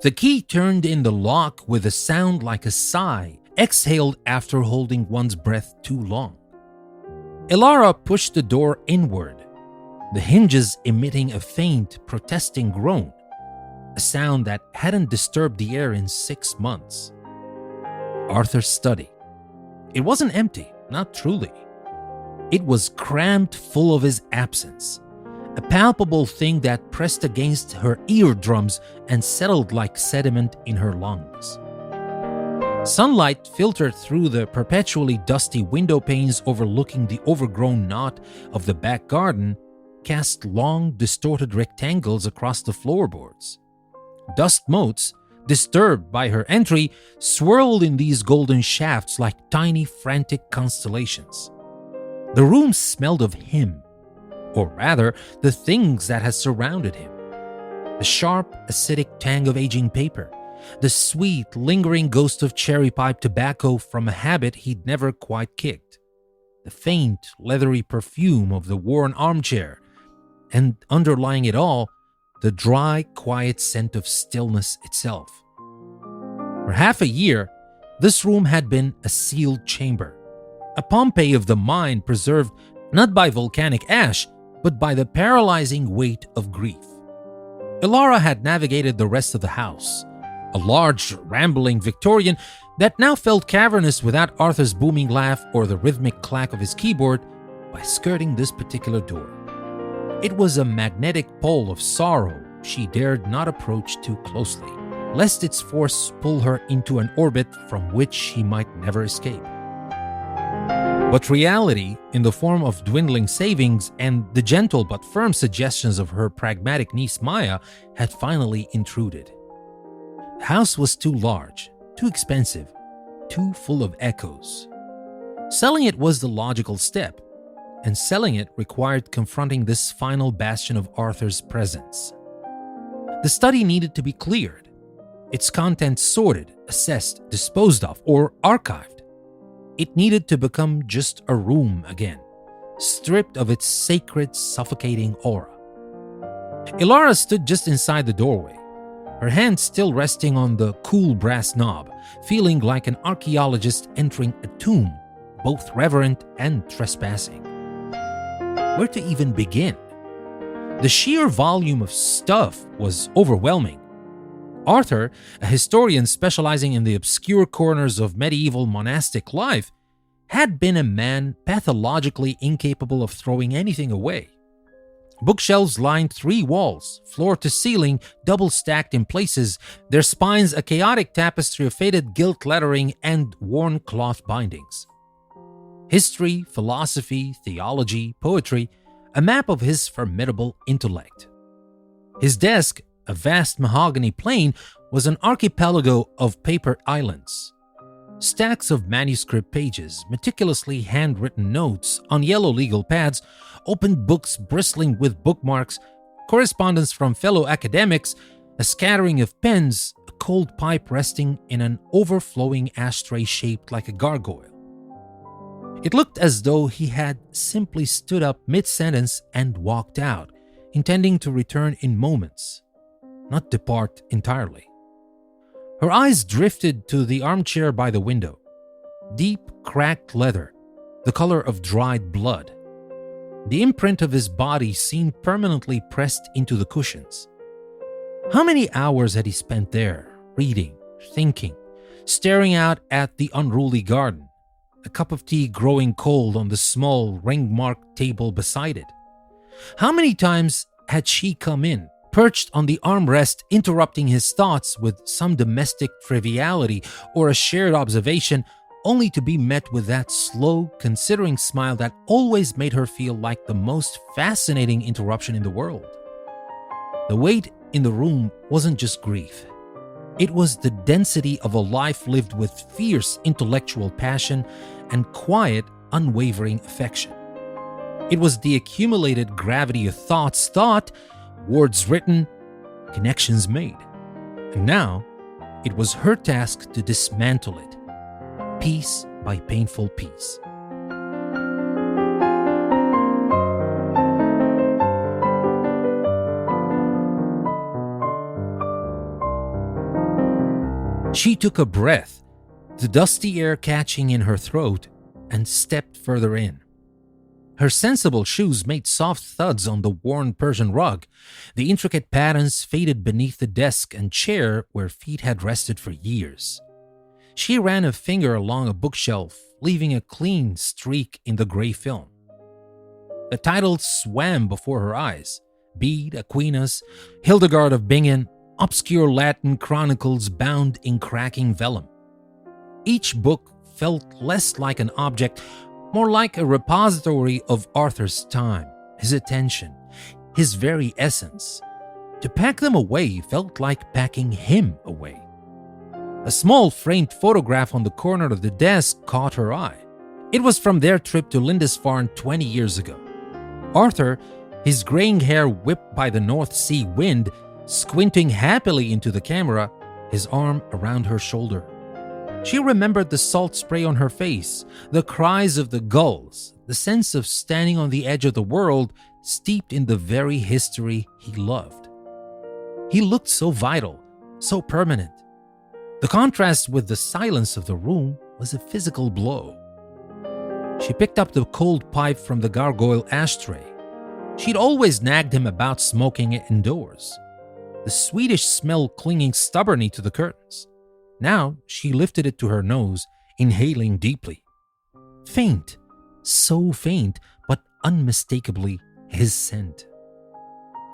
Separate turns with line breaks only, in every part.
The key turned in the lock with a sound like a sigh exhaled after holding one's breath too long. Elara pushed the door inward, the hinges emitting a faint, protesting groan, a sound that hadn't disturbed the air in 6 months. Arthur's study. It wasn't empty, not truly. It was crammed full of his absence, a palpable thing that pressed against her eardrums and settled like sediment in her lungs. Sunlight filtered through the perpetually dusty window panes overlooking the overgrown knot of the back garden, cast long, distorted rectangles across the floorboards. Dust motes, disturbed by her entry, swirled in these golden shafts like tiny, frantic constellations. The room smelled of him, or rather, the things that had surrounded him. The sharp, acidic tang of aging paper, the sweet, lingering ghost of cherry pipe tobacco from a habit he'd never quite kicked, the faint, leathery perfume of the worn armchair, and underlying it all, the dry, quiet scent of stillness itself. For half a year, this room had been a sealed chamber, a Pompeii of the mind preserved not by volcanic ash, but by the paralyzing weight of grief. Elara had navigated the rest of the house, a large, rambling Victorian that now felt cavernous without Arthur's booming laugh or the rhythmic clack of his keyboard, by skirting this particular door. It was a magnetic pole of sorrow she dared not approach too closely, lest its force pull her into an orbit from which she might never escape. But reality, in the form of dwindling savings and the gentle but firm suggestions of her pragmatic niece Maya, had finally intruded. The house was too large, too expensive, too full of echoes. Selling it was the logical step, and selling it required confronting this final bastion of Arthur's presence. The study needed to be cleared, its contents sorted, assessed, disposed of, or archived. It needed to become just a room again, stripped of its sacred, suffocating aura. Elara stood just inside the doorway, her hand still resting on the cool brass knob, feeling like an archaeologist entering a tomb, both reverent and trespassing. Where to even begin? The sheer volume of stuff was overwhelming. Arthur, a historian specializing in the obscure corners of medieval monastic life, had been a man pathologically incapable of throwing anything away. Bookshelves lined 3 walls, floor to ceiling, double stacked in places, their spines a chaotic tapestry of faded gilt lettering and worn cloth bindings. History, philosophy, theology, poetry, a map of his formidable intellect. His desk, a vast mahogany plane, was an archipelago of paper islands. Stacks of manuscript pages, meticulously handwritten notes on yellow legal pads, opened books bristling with bookmarks, correspondence from fellow academics, a scattering of pens, a cold pipe resting in an overflowing ashtray shaped like a gargoyle. It looked as though he had simply stood up mid-sentence and walked out, intending to return in moments, not depart entirely. Her eyes drifted to the armchair by the window. Deep, cracked leather, the color of dried blood. The imprint of his body seemed permanently pressed into the cushions. How many hours had he spent there, reading, thinking, staring out at the unruly garden, a cup of tea growing cold on the small, ring-marked table beside it? How many times had she come in, perched on the armrest, interrupting his thoughts with some domestic triviality or a shared observation, only to be met with that slow, considering smile that always made her feel like the most fascinating interruption in the world? The weight in the room wasn't just grief. It was the density of a life lived with fierce intellectual passion and quiet, unwavering affection. It was the accumulated gravity of thoughts thought, words written, connections made. And now, it was her task to dismantle it, piece by painful piece. She took a breath, the dusty air catching in her throat, and stepped further in. Her sensible shoes made soft thuds on the worn Persian rug. The intricate patterns faded beneath the desk and chair where feet had rested for years. She ran a finger along a bookshelf, leaving a clean streak in the gray film. The titles swam before her eyes: Bede, Aquinas, Hildegard of Bingen, obscure Latin chronicles bound in cracking vellum. Each book felt less like an object, more like a repository of Arthur's time, his attention, his very essence. To pack them away felt like packing him away. A small framed photograph on the corner of the desk caught her eye. It was from their trip to Lindisfarne 20 years ago. Arthur, his graying hair whipped by the North Sea wind, squinting happily into the camera, his arm around her shoulder. She remembered the salt spray on her face, the cries of the gulls, the sense of standing on the edge of the world, steeped in the very history he loved. He looked so vital, so permanent. The contrast with the silence of the room was a physical blow. She picked up the cold pipe from the gargoyle ashtray. She'd always nagged him about smoking it indoors, the sweetish smell clinging stubbornly to the curtains. Now she lifted it to her nose, inhaling deeply. Faint, so faint, but unmistakably his scent.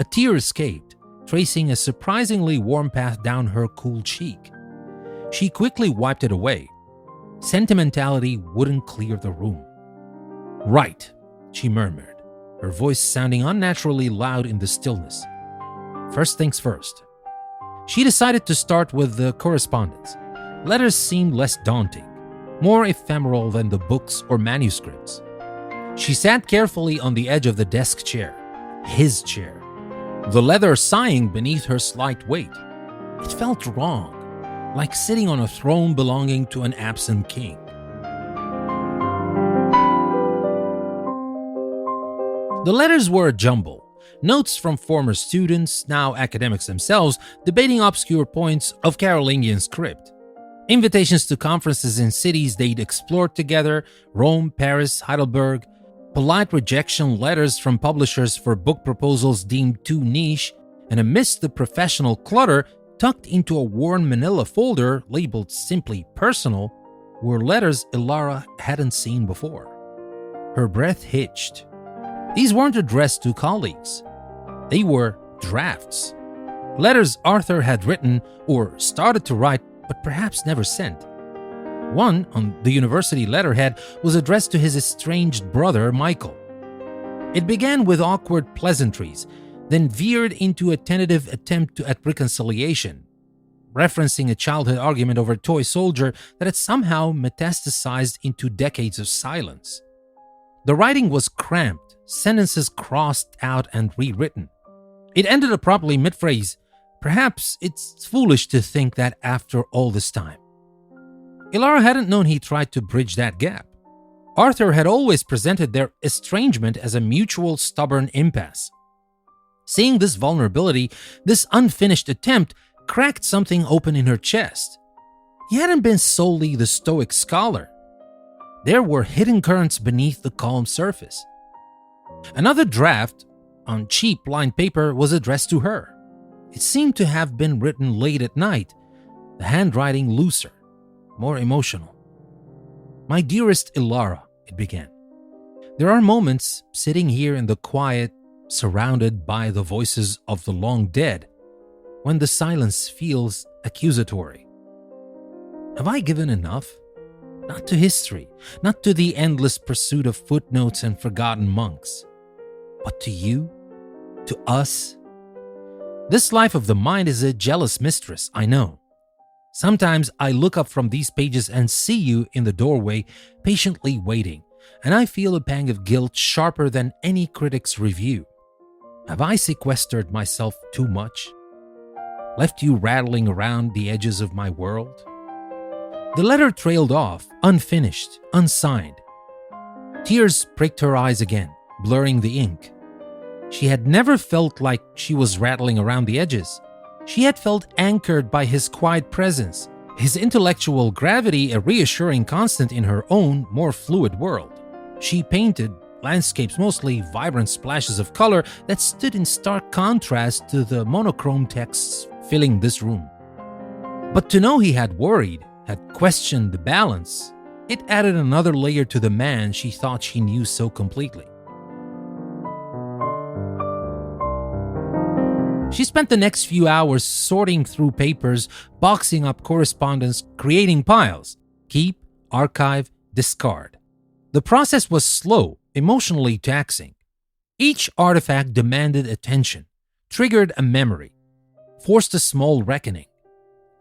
A tear escaped, tracing a surprisingly warm path down her cool cheek. She quickly wiped it away. Sentimentality wouldn't clear the room. "Right," she murmured, her voice sounding unnaturally loud in the stillness. "First things first." She decided to start with the correspondence. Letters seemed less daunting, more ephemeral than the books or manuscripts. She sat carefully on the edge of the desk chair, his chair, the leather sighing beneath her slight weight. It felt wrong, like sitting on a throne belonging to an absent king. The letters were a jumble. Notes from former students, now academics themselves, debating obscure points of Carolingian script. Invitations to conferences in cities they'd explored together: Rome, Paris, Heidelberg. Polite rejection letters from publishers for book proposals deemed too niche. And amidst the professional clutter, tucked into a worn manila folder labeled simply personal, were letters Elara hadn't seen before. Her breath hitched. These weren't addressed to colleagues. They were drafts. Letters Arthur had written or started to write but perhaps never sent. One, on the university letterhead, was addressed to his estranged brother, Michael. It began with awkward pleasantries, then veered into a tentative attempt at reconciliation, referencing a childhood argument over a toy soldier that had somehow metastasized into decades of silence. The writing was cramped, sentences crossed out and rewritten. It ended abruptly mid-phrase. Perhaps it's foolish to think that after all this time. Elara hadn't known he tried to bridge that gap. Arthur had always presented their estrangement as a mutual stubborn impasse. Seeing this vulnerability, this unfinished attempt, cracked something open in her chest. He hadn't been solely the stoic scholar. There were hidden currents beneath the calm surface. Another draft, on cheap lined paper, was addressed to her. It seemed to have been written late at night, the handwriting looser, more emotional. "My dearest Elara," it began. "There are moments, sitting here in the quiet, surrounded by the voices of the long dead, when the silence feels accusatory. Have I given enough? Not to history, not to the endless pursuit of footnotes and forgotten monks, but to you, to us. This life of the mind is a jealous mistress, I know. Sometimes I look up from these pages and see you in the doorway, patiently waiting, and I feel a pang of guilt sharper than any critic's review. Have I sequestered myself too much? Left you rattling around the edges of my world?" The letter trailed off, unfinished, unsigned. Tears pricked her eyes again, blurring the ink. She had never felt like she was rattling around the edges. She had felt anchored by his quiet presence, his intellectual gravity a reassuring constant in her own, more fluid world. She painted landscapes, mostly vibrant splashes of color that stood in stark contrast to the monochrome texts filling this room. But to know he had worried, had questioned the balance, it added another layer to the man she thought she knew so completely. She spent the next few hours sorting through papers, boxing up correspondence, creating piles. Keep, archive, discard. The process was slow, emotionally taxing. Each artifact demanded attention, triggered a memory, forced a small reckoning.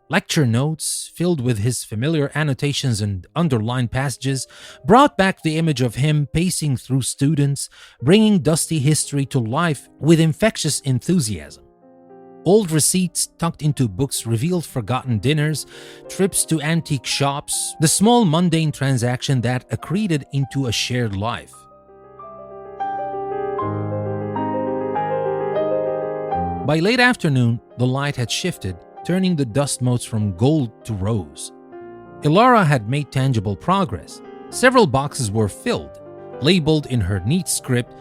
Lecture notes, filled with his familiar annotations and underlined passages, brought back the image of him pacing through students, bringing dusty history to life with infectious enthusiasm. Old receipts tucked into books revealed forgotten dinners, trips to antique shops, the small mundane transaction that accreted into a shared life. By late afternoon, the light had shifted, turning the dust motes from gold to rose. Elara had made tangible progress. Several boxes were filled, labeled in her neat script,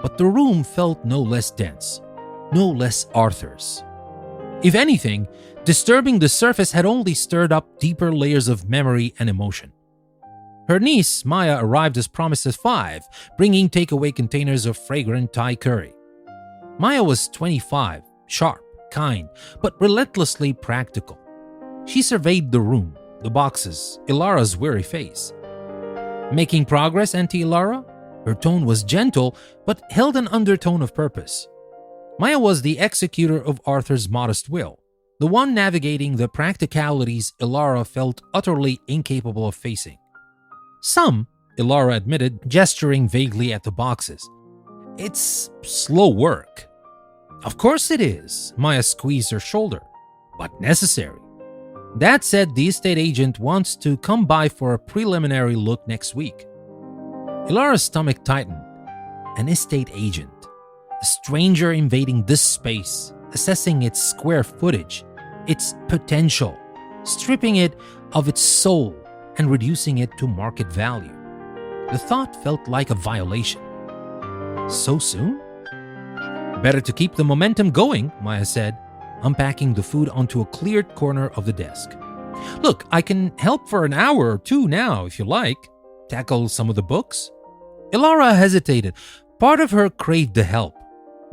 but the room felt no less dense, no less Arthur's. If anything, disturbing the surface had only stirred up deeper layers of memory and emotion. Her niece, Maya, arrived as promised at 5, bringing takeaway containers of fragrant Thai curry. Maya was 25, sharp, kind, but relentlessly practical. She surveyed the room, the boxes, Elara's weary face. Making progress, Auntie Elara? Her tone was gentle, but held an undertone of purpose. Maya was the executor of Arthur's modest will, the one navigating the practicalities Elara felt utterly incapable of facing. Some, Elara admitted, gesturing vaguely at the boxes. It's slow work. Of course it is, Maya squeezed her shoulder, but necessary. That said, the estate agent wants to come by for a preliminary look next week. Elara's stomach tightened. An estate agent. A stranger invading this space, assessing its square footage, its potential, stripping it of its soul and reducing it to market value. The thought felt like a violation. So soon? Better to keep the momentum going, Maya said, unpacking the food onto a cleared corner of the desk. Look, I can help for an hour or two now if you like. Tackle some of the books? Elara hesitated. Part of her craved the help.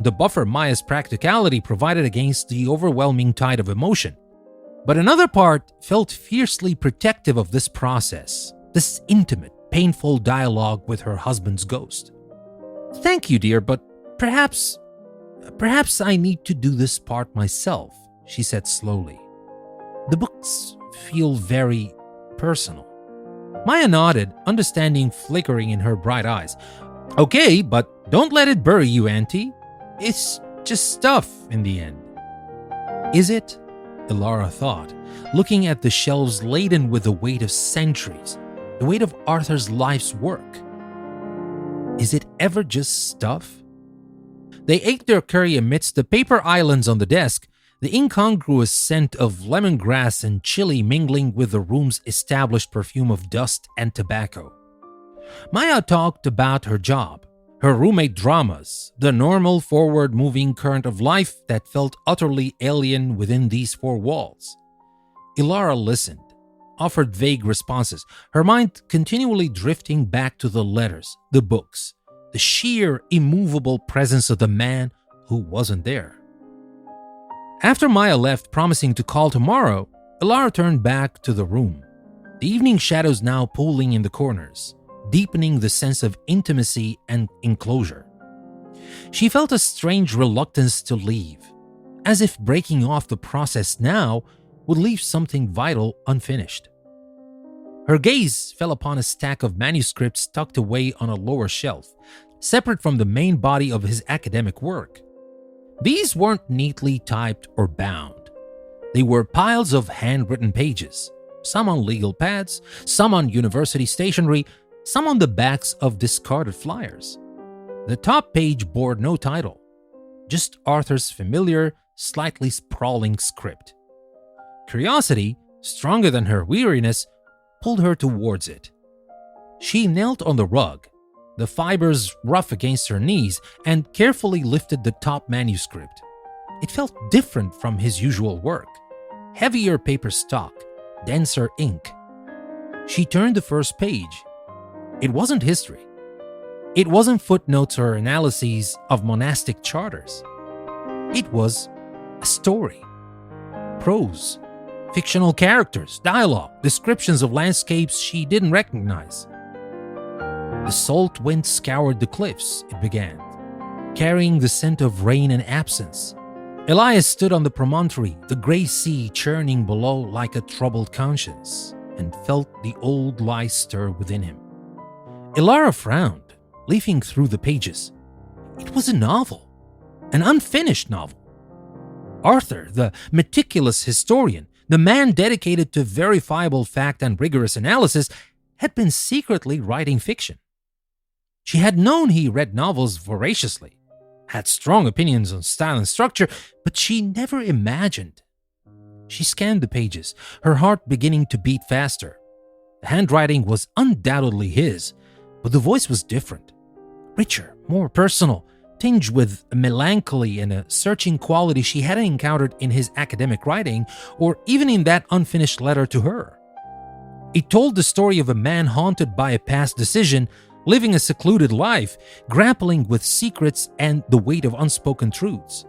The buffer Maya's practicality provided against the overwhelming tide of emotion. But another part felt fiercely protective of this process, this intimate, painful dialogue with her husband's ghost. Thank you, dear, but perhaps I need to do this part myself, she said slowly. The books feel very personal. Maya nodded, understanding flickering in her bright eyes. Okay, but don't let it bury you, Auntie. It's just stuff in the end. Is it? Elara thought, looking at the shelves laden with the weight of centuries, the weight of Arthur's life's work. Is it ever just stuff? They ate their curry amidst the paper islands on the desk, the incongruous scent of lemongrass and chili mingling with the room's established perfume of dust and tobacco. Maya talked about her job, her roommate dramas, the normal forward-moving current of life that felt utterly alien within these four walls. Elara listened, offered vague responses, her mind continually drifting back to the letters, the books, the sheer, immovable presence of the man who wasn't there. After Maya left, promising to call tomorrow, Elara turned back to the room, the evening shadows now pooling in the corners, deepening the sense of intimacy and enclosure. She felt a strange reluctance to leave, as if breaking off the process now would leave something vital unfinished. Her gaze fell upon a stack of manuscripts tucked away on a lower shelf, separate from the main body of his academic work. These weren't neatly typed or bound. They were piles of handwritten pages, some on legal pads, some on university stationery, some on the backs of discarded flyers. The top page bore no title, just Arthur's familiar, slightly sprawling script. Curiosity, stronger than her weariness, pulled her towards it. She knelt on the rug, the fibers rough against her knees, and carefully lifted the top manuscript. It felt different from his usual work. Heavier paper stock, denser ink. She turned the first page. It wasn't history. It wasn't footnotes or analyses of monastic charters. It was a story. Prose, fictional characters, dialogue, descriptions of landscapes she didn't recognize. The salt wind scoured the cliffs, it began, carrying the scent of rain and absence. Elias stood on the promontory, the gray sea churning below like a troubled conscience, and felt the old lie stir within him. Elara frowned, leafing through the pages. It was a novel, an unfinished novel. Arthur, the meticulous historian, the man dedicated to verifiable fact and rigorous analysis, had been secretly writing fiction. She had known he read novels voraciously, had strong opinions on style and structure, but she never imagined. She scanned the pages, her heart beginning to beat faster. The handwriting was undoubtedly his, but the voice was different, richer, more personal, tinged with a melancholy and a searching quality she hadn't encountered in his academic writing or even in that unfinished letter to her. It told the story of a man haunted by a past decision, living a secluded life, grappling with secrets and the weight of unspoken truths.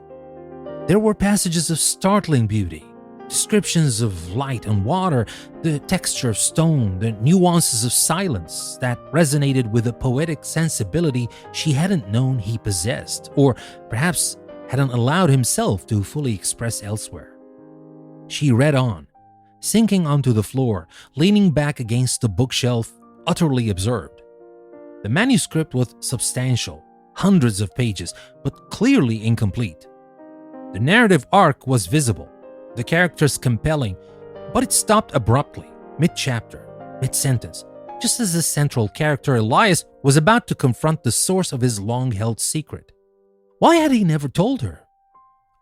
There were passages of startling beauty, descriptions of light and water, the texture of stone, the nuances of silence that resonated with a poetic sensibility she hadn't known he possessed, or perhaps hadn't allowed himself to fully express elsewhere. She read on, sinking onto the floor, leaning back against the bookshelf, utterly absorbed. The manuscript was substantial, hundreds of pages, but clearly incomplete. The narrative arc was visible, the characters compelling, but it stopped abruptly, mid-chapter, mid-sentence, just as the central character Elias was about to confront the source of his long-held secret. Why had he never told her?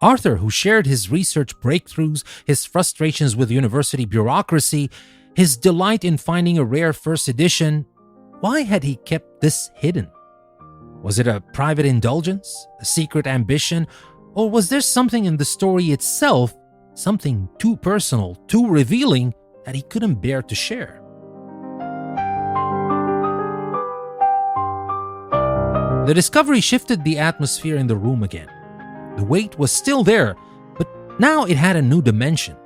Arthur, who shared his research breakthroughs, his frustrations with university bureaucracy, his delight in finding a rare first edition, why had he kept this hidden? Was it a private indulgence, a secret ambition, or was there something in the story itself, something too personal, too revealing, that he couldn't bear to share? The discovery shifted the atmosphere in the room again. The weight was still there, but now it had a new dimension.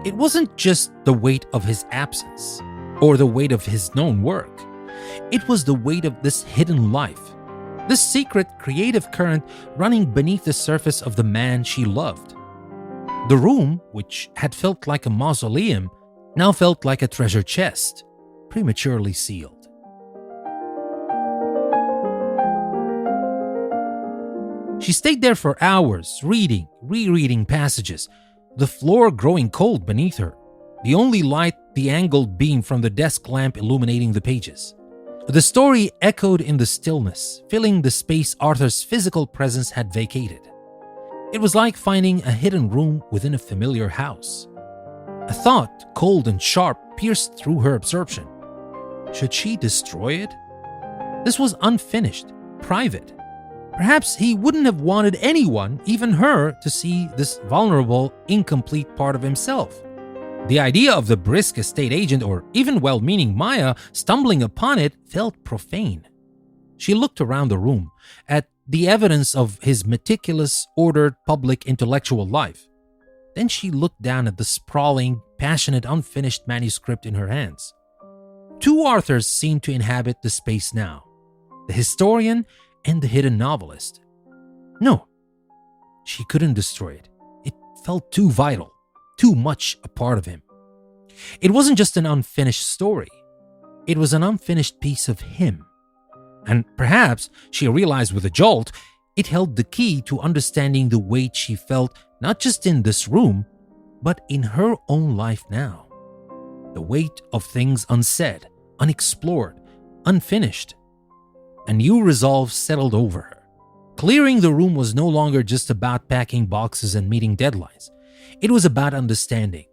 It wasn't just the weight of his absence, or the weight of his known work. It was the weight of this hidden life, this secret creative current running beneath the surface of the man she loved. The room, which had felt like a mausoleum, now felt like a treasure chest, prematurely sealed. She stayed there for hours, reading, rereading passages, the floor growing cold beneath her, the only light the angled beam from the desk lamp illuminating the pages. The story echoed in the stillness, filling the space Arthur's physical presence had vacated. It was like finding a hidden room within a familiar house. A thought, cold and sharp, pierced through her absorption. Should she destroy it? This was unfinished, private. Perhaps he wouldn't have wanted anyone, even her, to see this vulnerable, incomplete part of himself. The idea of the brisk estate agent or even well-meaning Maya stumbling upon it felt profane. She looked around the room, at the evidence of his meticulous, ordered public intellectual life. Then she looked down at the sprawling, passionate, unfinished manuscript in her hands. Two Arthurs seemed to inhabit the space now, the historian and the hidden novelist. No, she couldn't destroy it. It felt too vital, too much a part of him. It wasn't just an unfinished story. It was an unfinished piece of him. And perhaps, she realized with a jolt, it held the key to understanding the weight she felt not just in this room, but in her own life now. The weight of things unsaid, unexplored, unfinished. A new resolve settled over her. Clearing the room was no longer just about packing boxes and meeting deadlines. It was about understanding.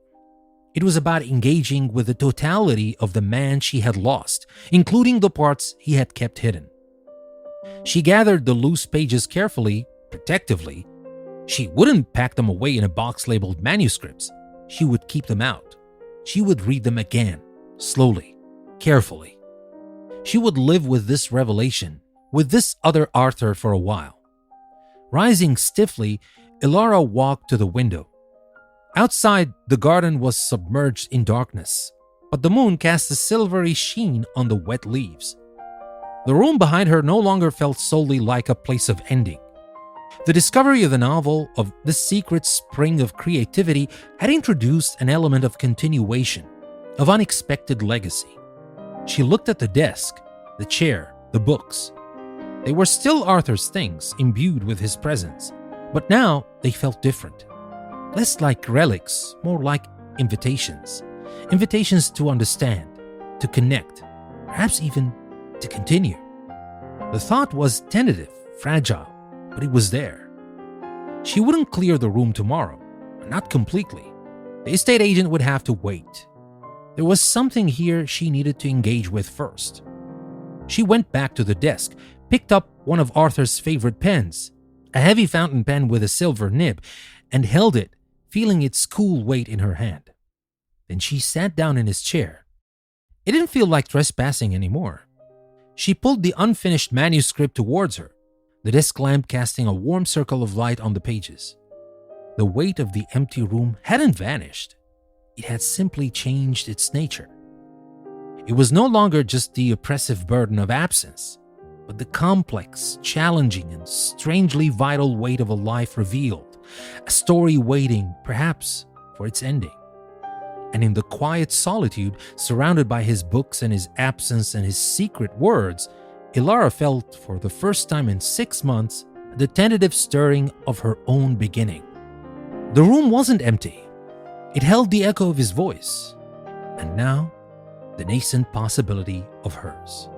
It was about engaging with the totality of the man she had lost, including the parts he had kept hidden. She gathered the loose pages carefully, protectively. She wouldn't pack them away in a box labeled manuscripts. She would keep them out. She would read them again, slowly, carefully. She would live with this revelation, with this other Arthur for a while. Rising stiffly, Elara walked to the window. Outside, the garden was submerged in darkness, but the moon cast a silvery sheen on the wet leaves. The room behind her no longer felt solely like a place of ending. The discovery of the novel, of this secret spring of creativity, had introduced an element of continuation, of unexpected legacy. She looked at the desk, the chair, the books. They were still Arthur's things, imbued with his presence, but now they felt different. Less like relics, more like invitations. Invitations to understand, to connect, perhaps even to continue. The thought was tentative, fragile, but it was there. She wouldn't clear the room tomorrow, not completely. The estate agent would have to wait. There was something here she needed to engage with first. She went back to the desk, picked up one of Arthur's favorite pens, a heavy fountain pen with a silver nib, and held it, feeling its cool weight in her hand. Then she sat down in his chair. It didn't feel like trespassing anymore. She pulled the unfinished manuscript towards her, the desk lamp casting a warm circle of light on the pages. The weight of the empty room hadn't vanished. It had simply changed its nature. It was no longer just the oppressive burden of absence, but the complex, challenging, and strangely vital weight of a life revealed, a story waiting, perhaps, for its ending. And in the quiet solitude, surrounded by his books and his absence and his secret words, Elara felt, for the first time in 6 months, the tentative stirring of her own beginning. The room wasn't empty. It held the echo of his voice, and now, the nascent possibility of hers.